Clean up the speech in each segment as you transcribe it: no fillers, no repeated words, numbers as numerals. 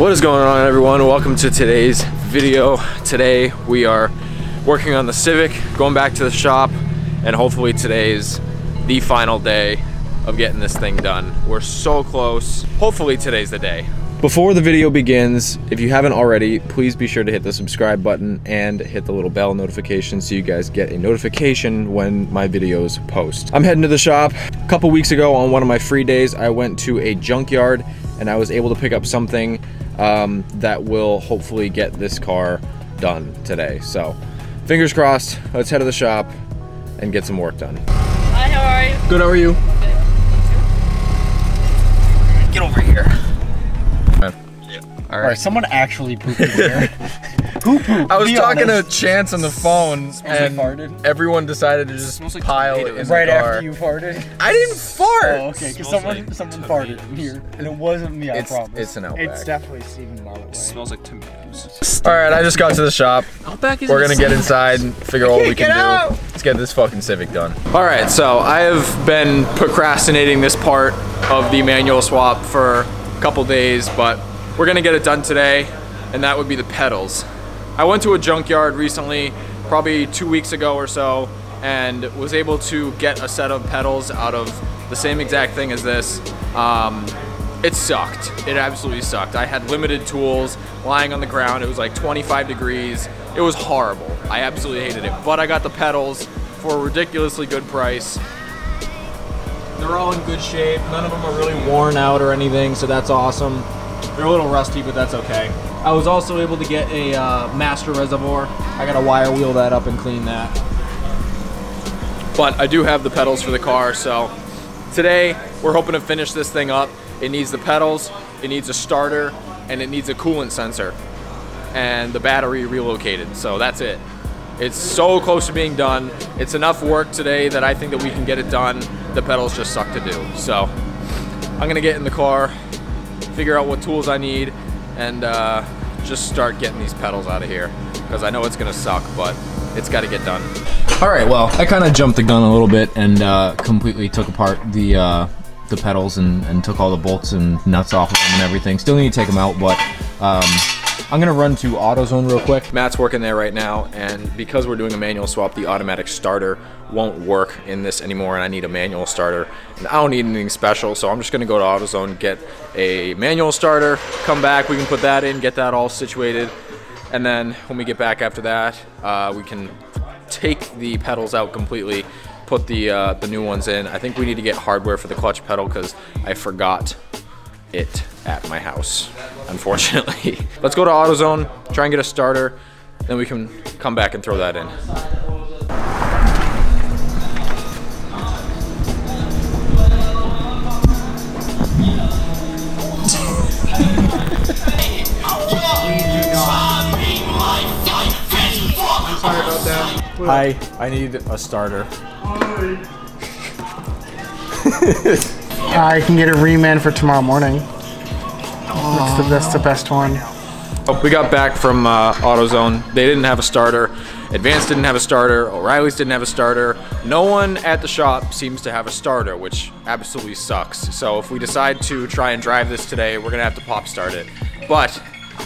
What is going on, everyone? Welcome to today's video. Today we are working on the Civic, going back to the shop, and hopefully today's the final day of getting this thing done. We're so close. Hopefully today's the day. Before the video begins, if you haven't already, please be sure to hit the subscribe button and hit the little bell notification so you guys get a notification when my videos post. I'm heading to the shop. A couple weeks ago on one of my free days, I went to a junkyard and I was able to pick up something that will hopefully get this car done today. So fingers crossed, let's head to the shop and get some work done. Hi, how are you? Good, how are you? Good. Get over here. All right, someone actually pooped in here. Who pooped? I was talking to Chance on the phone, and farted? Everyone decided to just like pile it in right the car. after you farted. I didn't fart. Oh, okay, because someone farted in here, and it wasn't me. I promise. It's an Outback. It's definitely Steven, by the way. It smells like tomatoes. All right, I just got to the shop. Outback is We're gonna get inside and figure out what we can do. Let's get this fucking Civic done. All right, so I have been procrastinating this part of the manual swap for a couple days, but we're gonna get it done today, and that would be the pedals. I went to a junkyard recently, probably 2 weeks ago or so, and was able to get a set of pedals out of the same exact thing as this. It sucked. It absolutely sucked. I had limited tools lying on the ground. It was like 25 degrees. It was horrible. I absolutely hated it. But I got the pedals for a ridiculously good price. They're all in good shape. None of them are really worn out or anything, so that's awesome. They're a little rusty, but that's okay. I was also able to get a master reservoir. I gotta wire wheel that up and clean that. But I do have the pedals for the car, so today we're hoping to finish this thing up. It needs the pedals, it needs a starter, and it needs a coolant sensor, and the battery relocated, so that's it. It's so close to being done. It's enough work today that I think that we can get it done. The pedals just suck to do. So I'm gonna get in the car, figure out what tools I need, and just start getting these pedals out of here, because I know it's gonna suck, but it's got to get done. All right, well, I kind of jumped the gun a little bit and completely took apart the pedals and took all the bolts and nuts off of them and everything. Still need to take them out, but I'm gonna run to AutoZone real quick. Matt's working there right now, and because we're doing a manual swap, the automatic starter won't work in this anymore, and I need a manual starter. And I don't need anything special, so I'm just gonna go to AutoZone, get a manual starter, come back, we can put that in, get that all situated, and then when we get back after that, we can take the pedals out completely, put the new ones in. I think we need to get hardware for the clutch pedal because I forgot it at my house, unfortunately. Let's go to AutoZone, try and get a starter, then we can come back and throw that in. I'm sorry about that. Hi, I need a starter. I can get a reman for tomorrow morning. That's the best one. Oh, we got back from AutoZone. They didn't have a starter. Advanced didn't have a starter. O'Reilly's didn't have a starter. No one at the shop seems to have a starter, which absolutely sucks. So if we decide to try and drive this today, we're gonna have to pop start it. But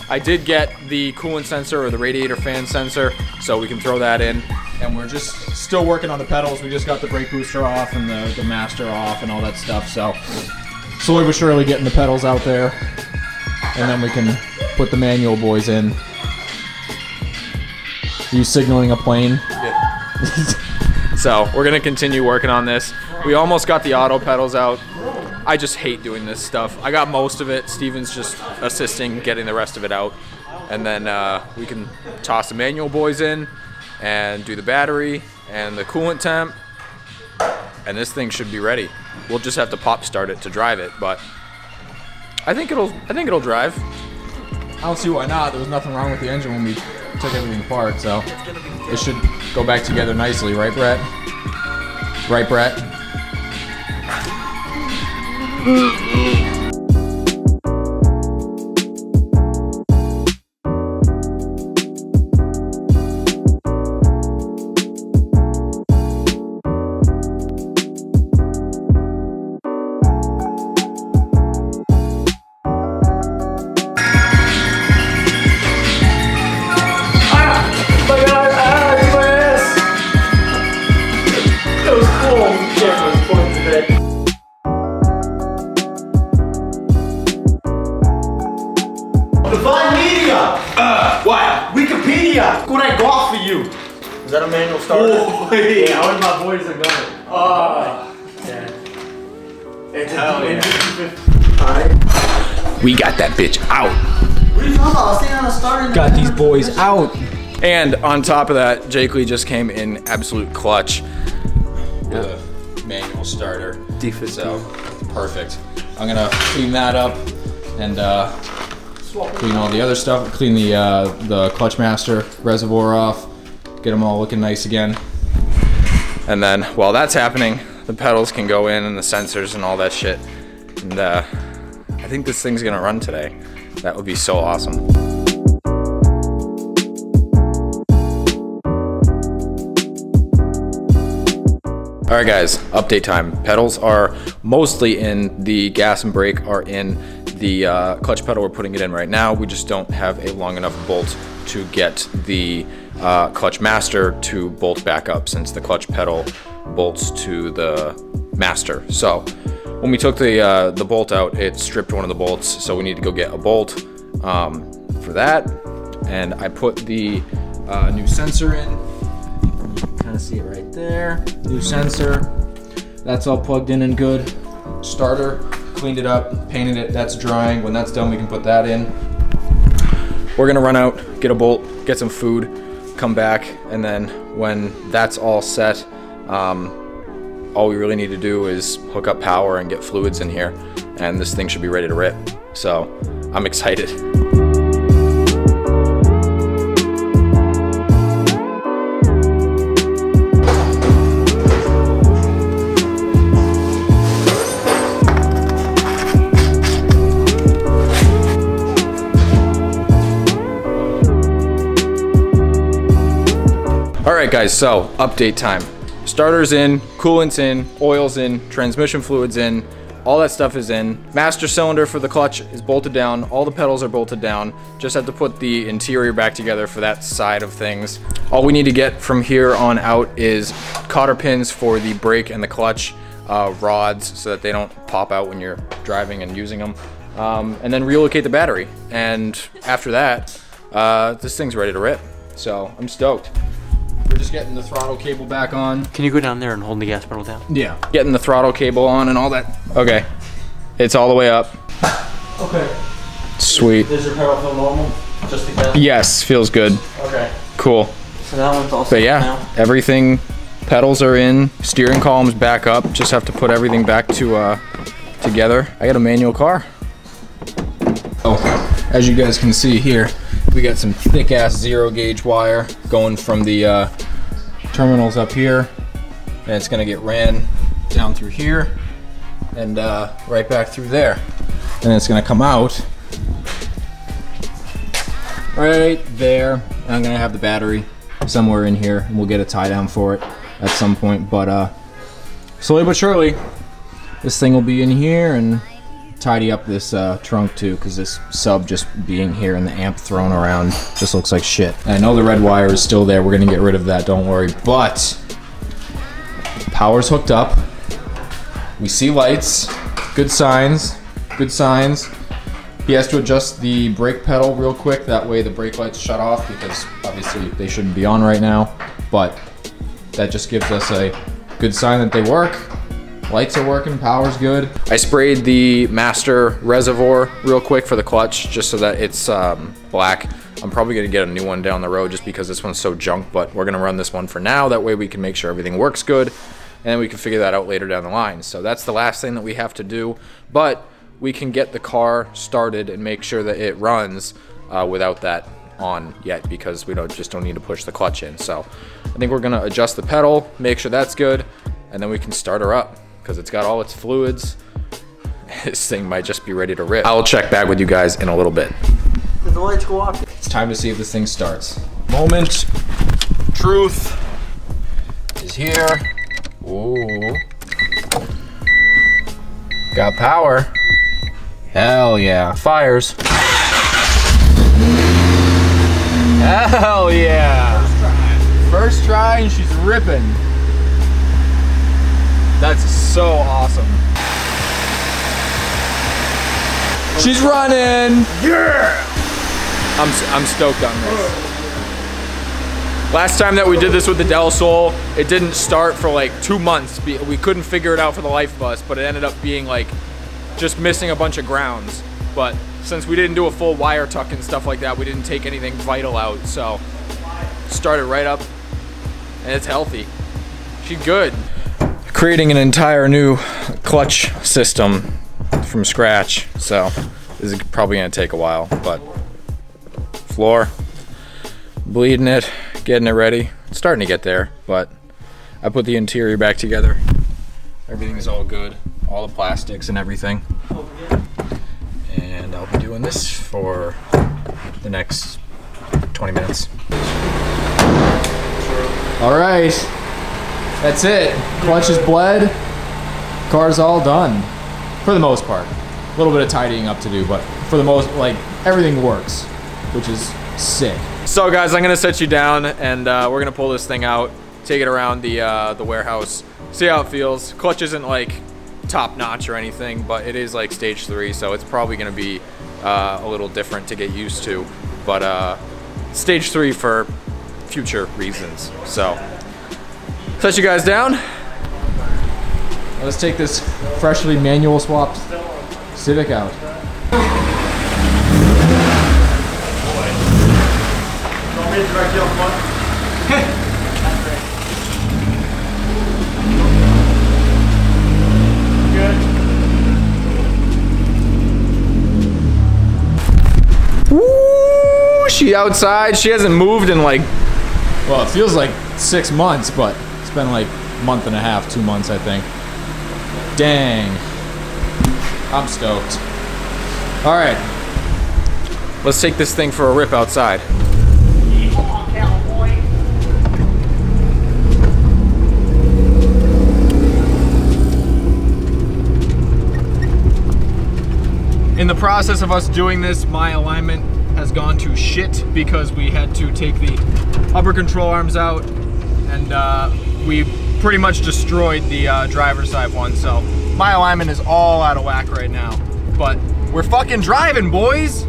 I did get the coolant sensor or the radiator fan sensor, so we can throw that in. And we're just still working on the pedals. We just got the brake booster off and the master off and all that stuff. So slowly but surely getting the pedals out there. And then we can put the manual boys in. Are you signaling a plane? Yeah. So we're gonna continue working on this. We almost got the auto pedals out. I just hate doing this stuff. I got most of it. Steven's just assisting getting the rest of it out. And then we can toss the manual boys in and do the battery and the coolant temp, and this thing should be ready. We'll just have to pop start it to drive it, but I think it'll drive. I don't see why not. There was nothing wrong with the engine when we took everything apart, so it should go back together nicely, right, Brett? Right, Brett? Divine Media! What? Wikipedia! Look what I got for you! Is that a manual starter? Oh, yeah, I want my boys to go. Yeah. It's hell yeah. Alright. We got that bitch out. What are you talking about? I was staying on a starter. Got these boys out. And on top of that, Jake Lee just came in absolute clutch with a manual starter. D50. So, perfect. I'm gonna clean that up and clean all the other stuff. Clean the clutch master reservoir off. Get them all looking nice again. And then while that's happening, the pedals can go in and the sensors and all that shit. And I think this thing's gonna run today. That would be so awesome. All right guys, update time. Pedals are mostly in, the gas and brake are in, the clutch pedal we're putting it in right now. We just don't have a long enough bolt to get the clutch master to bolt back up, since the clutch pedal bolts to the master. So when we took the bolt out, it stripped one of the bolts, so we need to go get a bolt for that. And I put the new sensor in. Kind of see it right there. New sensor. That's all plugged in and good. Starter, cleaned it up, painted it. That's drying. When that's done, we can put that in. We're gonna run out, get a bolt, get some food, come back, and then when that's all set, all we really need to do is hook up power and get fluids in here, and this thing should be ready to rip. So I'm excited. Alright guys, so update time. Starter's in, coolant's in, oil's in, transmission fluid's in, all that stuff is in. Master cylinder for the clutch is bolted down, all the pedals are bolted down. Just have to put the interior back together for that side of things. All we need to get from here on out is cotter pins for the brake and the clutch rods, so that they don't pop out when you're driving and using them. And then relocate the battery. And after that, this thing's ready to rip. So I'm stoked. We're just getting the throttle cable back on. Can you go down there and hold the gas pedal down? Yeah. Getting the throttle cable on and all that. Okay. It's all the way up. Okay. Sweet. Does your pedal feel normal? Just the gas? Yes, feels good. Okay. Cool. So that one's all set But yeah, now. everything, pedals are in, steering column's back up. Just have to put everything back to together. I got a manual car. Oh, as you guys can see here, we got some thick ass 0 gauge wire going from the terminals up here, and it's gonna get ran down through here and right back through there. And it's gonna come out right there. And I'm gonna have the battery somewhere in here, and we'll get a tie down for it at some point. But slowly but surely, this thing will be in here and tidy up this trunk too, because this sub just being here and the amp thrown around just looks like shit. And I know the red wire is still there. We're gonna get rid of that, don't worry. But power's hooked up. We see lights. Good signs. Good signs. He has to adjust the brake pedal real quick. That way the brake lights shut off, because obviously they shouldn't be on right now. But that just gives us a good sign that they work. Lights are working, power's good. I sprayed the master reservoir real quick for the clutch, just so that it's black. I'm probably gonna get a new one down the road just because this one's so junk, but we're gonna run this one for now. That way we can make sure everything works good, and then we can figure that out later down the line. So that's the last thing that we have to do, but we can get the car started and make sure that it runs without that on yet, because we just don't need to push the clutch in. So I think we're gonna adjust the pedal, make sure that's good, and then we can start her up, because it's got all its fluids. This thing might just be ready to rip. I'll check back with you guys in a little bit. Did the lights go off? It's time to see if this thing starts. Moment. Truth is here. Ooh. Got power. Hell yeah. Fires. Hell yeah. First try and she's ripping. That's so awesome. She's running. Yeah. I'm stoked on this. Last time that we did this with the Del Sol, it didn't start for like 2 months. We couldn't figure it out for the life of us, but it ended up being like just missing a bunch of grounds. But since we didn't do a full wire tuck and stuff like that, we didn't take anything vital out. So started right up and it's healthy. She's good. Creating an entire new clutch system from scratch. So this is probably gonna take a while, but floor, bleeding it, getting it ready. It's starting to get there, but I put the interior back together. Everything's all good, all the plastics and everything. And I'll be doing this for the next 20 minutes. All right, that's it. Clutch is bled, car's all done, for the most part. A little bit of tidying up to do, but for the most, like, everything works, which is sick. So guys, I'm gonna set you down and we're gonna pull this thing out, take it around the warehouse, see how it feels. Clutch isn't like top notch or anything, but it is like stage 3, so it's probably gonna be a little different to get used to. But stage 3 for future reasons. So, set you guys down. Let's take this freshly manual swapped Civic out. Woo! She outside. She hasn't moved in like, well, it feels like 6 months, but it's been like a month and a half, 2 months, I think. Dang. I'm stoked. All right. Let's take this thing for a rip outside. In the process of us doing this, my alignment has gone to shit because we had to take the upper control arms out and we pretty much destroyed the driver's side one. So my alignment is all out of whack right now, but we're fucking driving, boys.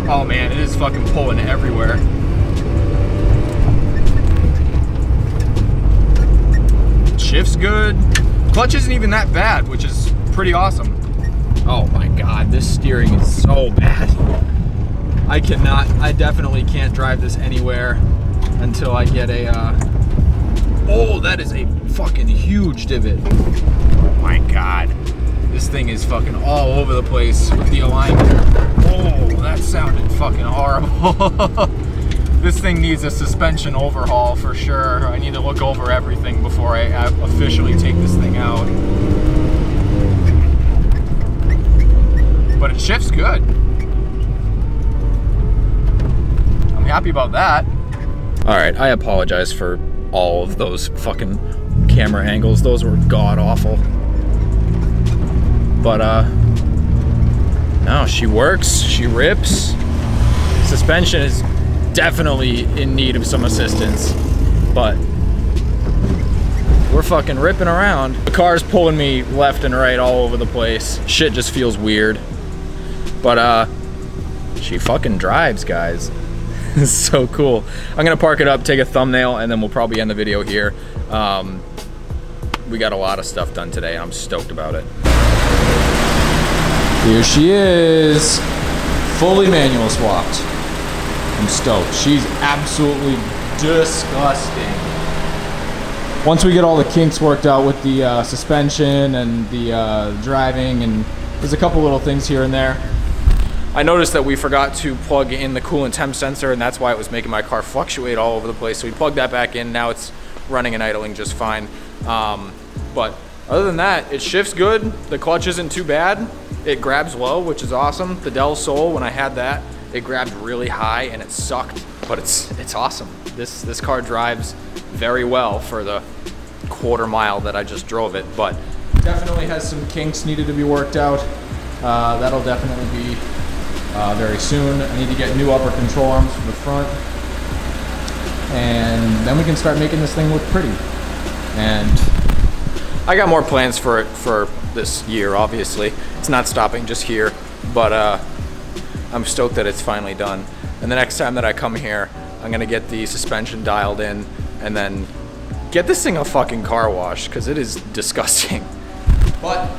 Oh man, it is fucking pulling everywhere. Shift's good. Clutch isn't even that bad, which is pretty awesome. Oh my God, this steering is so bad. I definitely can't drive this anywhere until I get a, oh, that is a fucking huge divot. Oh my God. This thing is fucking all over the place with the alignment. Oh, that sounded fucking horrible. This thing needs a suspension overhaul for sure. I need to look over everything before I officially take this thing out. But it shifts good. I'm happy about that. All right, I apologize for all of those fucking camera angles. Those were god awful. But no, she works, she rips. Suspension is definitely in need of some assistance, but we're fucking ripping around. The car's pulling me left and right all over the place. Shit just feels weird. But she fucking drives, guys. It's so cool. I'm gonna park it up, take a thumbnail, and then we'll probably end the video here. We got a lot of stuff done today. I'm stoked about it. Here she is, fully manual swapped. I'm stoked. She's absolutely disgusting. Once we get all the kinks worked out with the suspension and the driving, and there's a couple little things here and there. I noticed that we forgot to plug in the coolant temp sensor, and that's why it was making my car fluctuate all over the place. So we plugged that back in. Now it's running and idling just fine. But other than that, it shifts good. The clutch isn't too bad. It grabs low, which is awesome. The Del Sol, when I had that, it grabbed really high and it sucked, but it's awesome. This car drives very well for the quarter mile that I just drove it, but definitely has some kinks needed to be worked out. That'll definitely be very soon. I need to get new upper control arms for the front, and then we can start making this thing look pretty. And I got more plans for it for this year, obviously. It's not stopping just here, but I'm stoked that it's finally done. And the next time that I come here, I'm gonna get the suspension dialed in and then get this thing a fucking car wash, because it is disgusting. But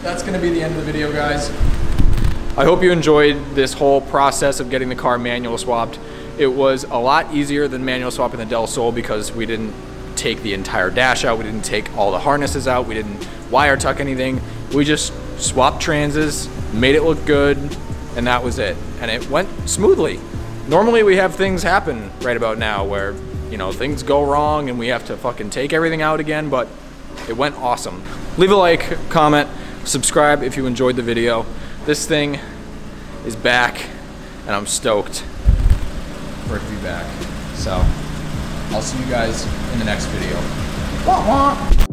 that's gonna be the end of the video, guys. I hope you enjoyed this whole process of getting the car manual swapped. It was a lot easier than manual swapping the Del Sol because we didn't take the entire dash out, we didn't take all the harnesses out, we didn't wire tuck anything. We just swapped transes, made it look good, and that was it. And it went smoothly. Normally we have things happen right about now where, you know, things go wrong and we have to fucking take everything out again, but it went awesome. Leave a like, comment, subscribe if you enjoyed the video. This thing is back and I'm stoked for it to be back. So I'll see you guys in the next video. Wah, wah.